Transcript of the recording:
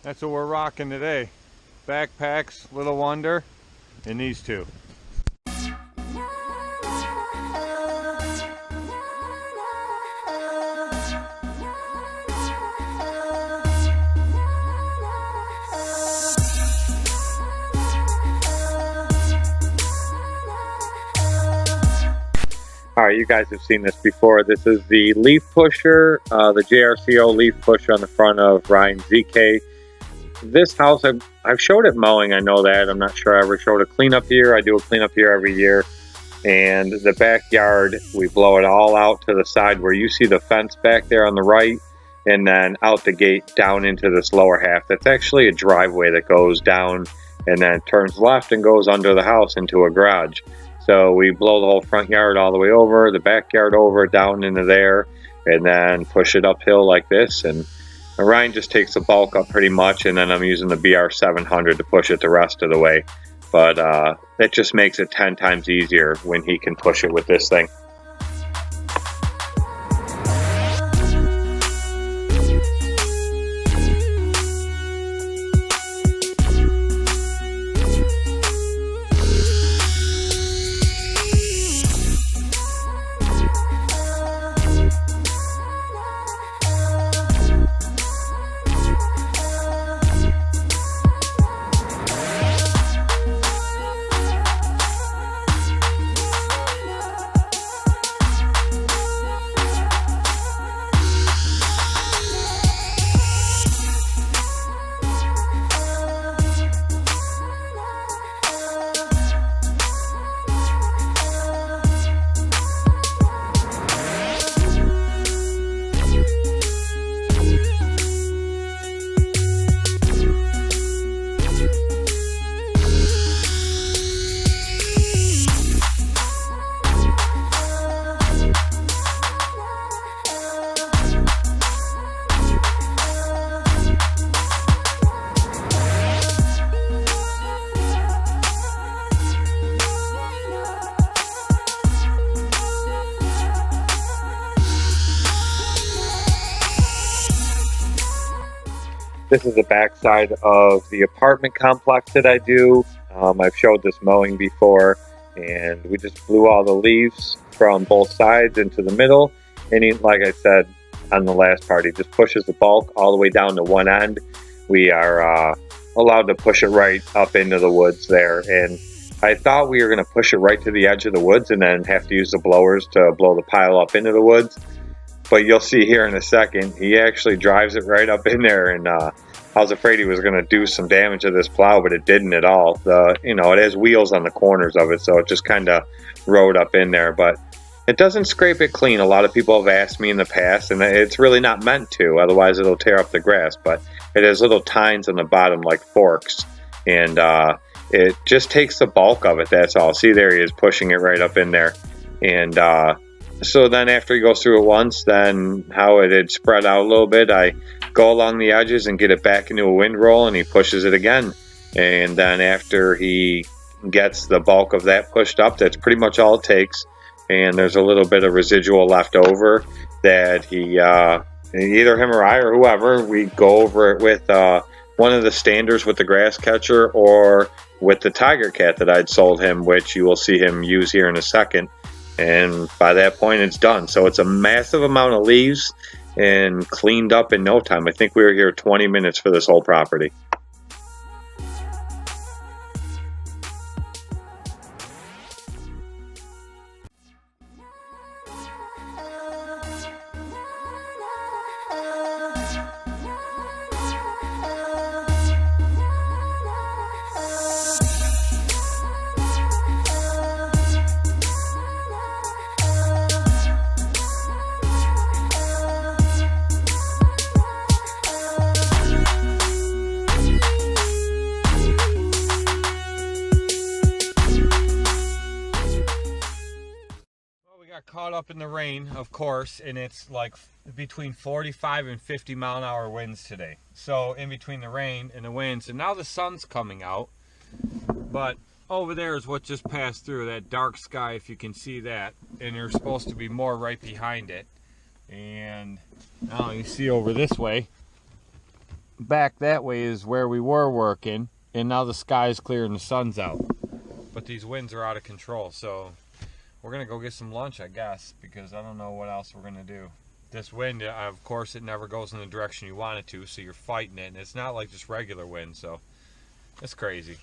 That's what we're rocking today. Backpacks, Little Wonder, and these two. Alright, you guys have seen this before. This is the leaf pusher, the JRCO leaf pusher on the front of Ryan's ZK. This house, I've showed it mowing, I know that. I'm not sure I ever showed a cleanup here. I do a cleanup here every year. And the backyard, we blow it all out to the side where you see the fence back there on the right. And then out the gate down into this lower half. That's actually a driveway that goes down and then turns left and goes under the house into a garage. So we blow the whole front yard all the way over, the backyard over, down into there, and then push it uphill like this. And Ryan just takes the bulk up pretty much, and then I'm using the BR700 to push it the rest of the way. But it just makes it 10 times easier when he can push it with this thing. This is the backside of the apartment complex that I do. I've showed this mowing before, and we just blew all the leaves from both sides into the middle. And he, like I said on the last part, he just pushes the bulk all the way down to one end. We are allowed to push it right up into the woods there. And I thought we were going to push it right to the edge of the woods and then have to use the blowers to blow the pile up into the woods. But you'll see here in a second, he actually drives it right up in there, and I was afraid he was going to do some damage to this plow, but it didn't at all. It has wheels on the corners of it, so it just kind of rode up in there. But it doesn't scrape it clean. A lot of people have asked me in the past, and it's really not meant to, otherwise it'll tear up the grass. But it has little tines on the bottom like forks, and it just takes the bulk of it, that's all. See, there he is pushing it right up in there. And so then after he goes through it once, then how it had spread out a little bit, I go along the edges and get it back into a windroll, and he pushes it again. And then after he gets the bulk of that pushed up, that's pretty much all it takes. And there's a little bit of residual left over that he, either him or I or whoever, we go over it with one of the standers with the grass catcher or with the Tiger Cat that I'd sold him, which you will see him use here in a second. And by that point, it's done. So it's a massive amount of leaves and cleaned up in no time. I think we were here 20 minutes for this whole property. Caught up in the rain, of course, and it's like between 45 and 50 mile an hour winds today. So in between the rain and the winds, and now the sun's coming out, but over there is what just passed through, that dark sky, if you can see that, and there's supposed to be more right behind it. And now you see over this way, back that way is where we were working, and now the sky's clear and the sun's out. But these winds are out of control, so we're gonna go get some lunch, I guess, because I don't know what else we're gonna do. This wind, of course, it never goes in the direction you want it to, so you're fighting it, and it's not like just regular wind, so it's crazy.